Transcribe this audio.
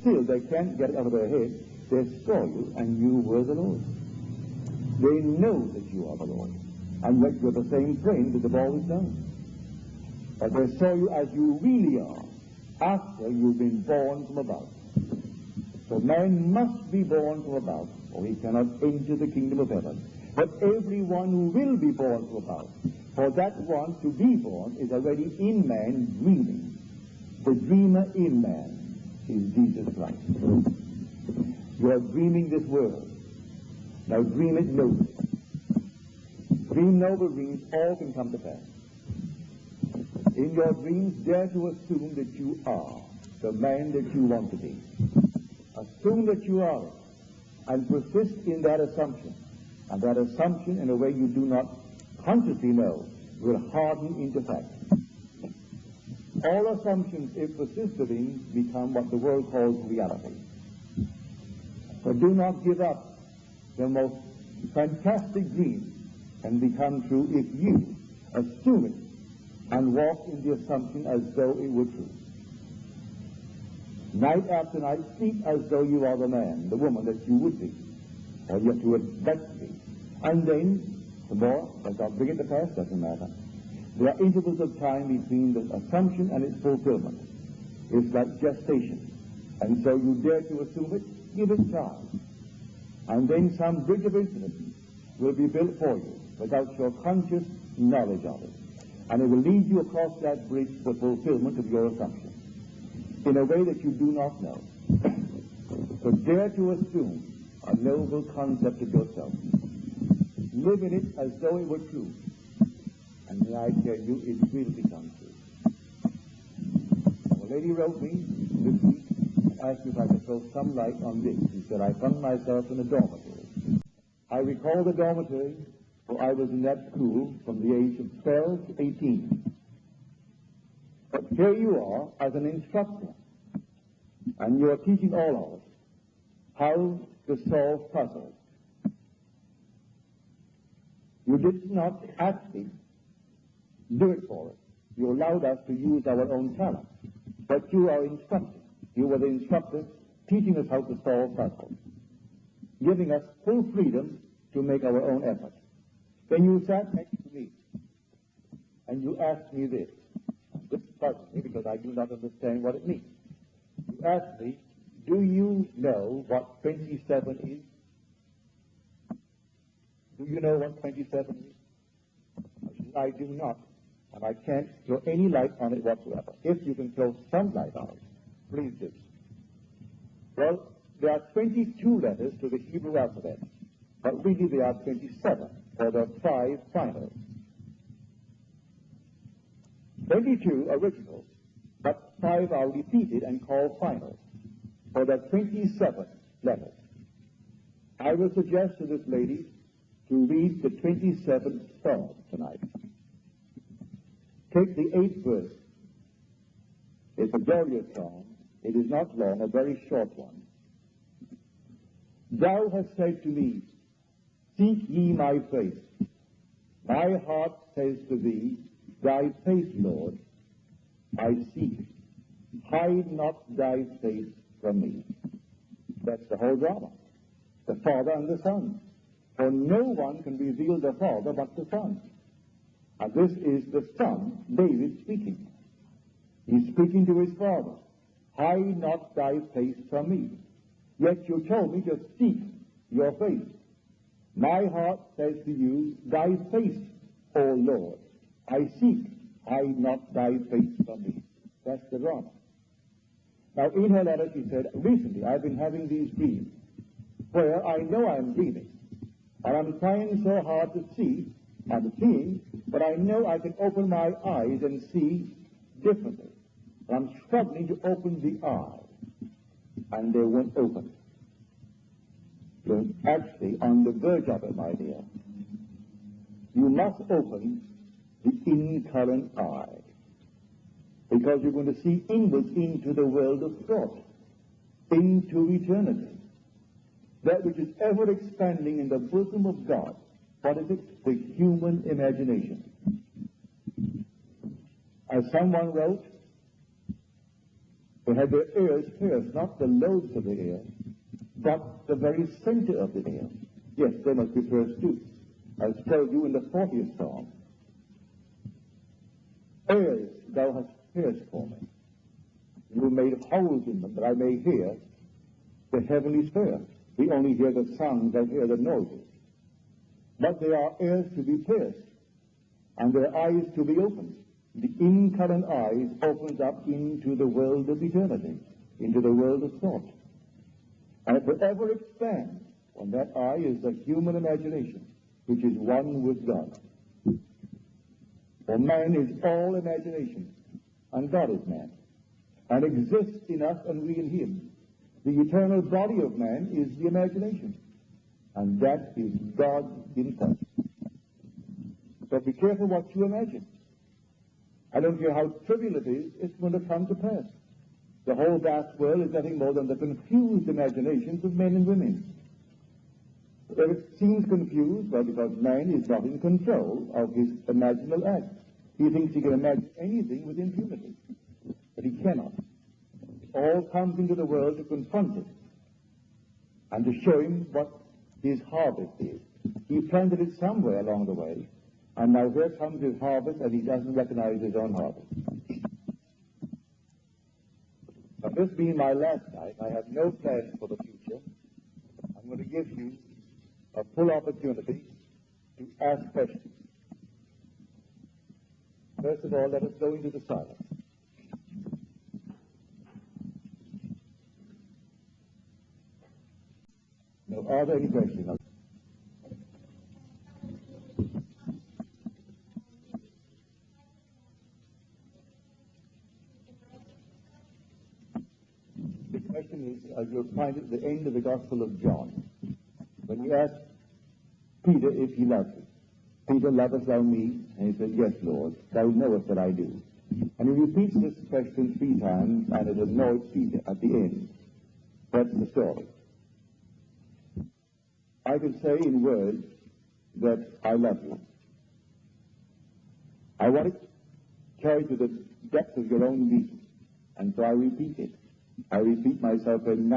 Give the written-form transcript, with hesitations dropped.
still they can't get it out of their head. They saw you and you were the Lord. They know that you are the Lord. And yet you're the same friend that they've always done. But they saw you as you really are after you've been born from above. So man must be born from above, or he cannot enter the kingdom of heaven. But everyone who will be born from above, for that one to be born is already in man dreaming. The dreamer in man is Jesus Christ. You are dreaming this world. Now dream it nobly. Dream noble dreams, all can come to pass. In your dreams, dare to assume that you are the man that you want to be. Assume that you are it, and persist in that assumption. And that assumption, in a way you do not consciously know, will harden into fact. All assumptions, if persisted in, become what the world calls reality. But do not give up. The most fantastic dream can become true if you assume it and walk in the assumption as though it were true. Night after night, speak as though you are the man, the woman that you would be, or yet you would like to be. And then, the more, as God bring it to pass, doesn't matter. There are intervals of time between the assumption and its fulfillment. It's like gestation. And so you dare to assume it, give it time. And then some bridge of infinity will be built for you without your conscious knowledge of it. And it will lead you across that bridge to the fulfillment of your assumption in a way that you do not know. So dare to assume a noble concept of yourself. Live in it as though it were true. And may I tell you, it will become true. A lady wrote me this week and asked me if I could throw some light on this. She said, I found myself in a dormitory. I recall the dormitory, for I was in that school from the age of 12 to 18. But here you are as an instructor, and you are teaching all of us how to solve puzzles. You did not actually do it for us. You allowed us to use our own talent. But you are instructing. You were the instructor teaching us how to solve puzzles, giving us full freedom to make our own efforts. Then you sat next to me, and you asked me this. This puzzles me because I do not understand what it means. You asked me, do you know what 27 is? Do you know what 27 is? I do not, and I can't throw any light on it whatsoever. If you can throw some light on it, please do. Well, there are 22 letters to the Hebrew alphabet, but really there are 27, for the 5 finals. 22 originals, but 5 are repeated and called finals, for the 27 letters. I will suggest to this lady to read the 27th Psalm tonight. Take the 8th verse. It's a glorious psalm. It is not long, a very short one. Thou hast said to me, seek ye my face. My heart says to thee, thy face, Lord, I seek. Hide not thy face from me. That's the whole drama. The Father and the Son. For no one can reveal the Father but the Son. And this is the Son, David, speaking. He's speaking to his Father. Hide not thy face from me. Yet you told me to seek your face. My heart says to you, thy face, O Lord, I seek. Hide not thy face from me. That's the drama. Now, in her letter, she said, recently I've been having these dreams where I know I'm dreaming. And I'm trying so hard to see, I'm seeing, but I know I can open my eyes and see differently. And I'm struggling to open the eye, and they won't open. You're actually on the verge of it, my dear. You must open the incurrent eye, because you're going to see inwards into the world of thought, into eternity. That which is ever expanding in the bosom of God. What is it? The human imagination. As someone wrote, They had their ears pierced, not the lobes of the ear, but the very center of the ear. Yes, they must be pierced too. As told you in the 40th Psalm. Ears thou hast pierced for me. You made holes in them that I may hear the heavenly sphere. We only hear the sounds, I hear the noises. But there are ears to be pierced, and their eyes to be opened. The incurrent eyes opens up into the world of eternity, into the world of thought. And it will ever expand when that eye is the human imagination, which is one with God. For man is all imagination, and God is man, and exists in us and we in him. The eternal body of man is the imagination, and that is God himself. So be careful what you imagine. I don't care how trivial it is, it's going to come to pass. The whole vast world is nothing more than the confused imaginations of men and women. If it seems confused, well, because man is not in control of his imaginal acts. He thinks he can imagine anything with impunity, but he cannot. It all comes into the world to confront it and to show him what his harvest is. He planted it somewhere along the way, and now here comes his harvest, and he doesn't recognize his own harvest. But this being my last night, I have no plans for the future. I'm going to give you a full opportunity to ask questions. First of all, let us go into the silence. Now, are there any questions? The question is, you'll find it at the end of the Gospel of John, when he asked Peter if he loved him. Peter, lovest thou me? And he said, yes, Lord, thou knowest that I do. And he repeats this question 3 times, and it annoys Peter at the end. That's the story. I could say in words that I love you. I want it carried to the depth of your own being, and so I repeat it. I repeat myself in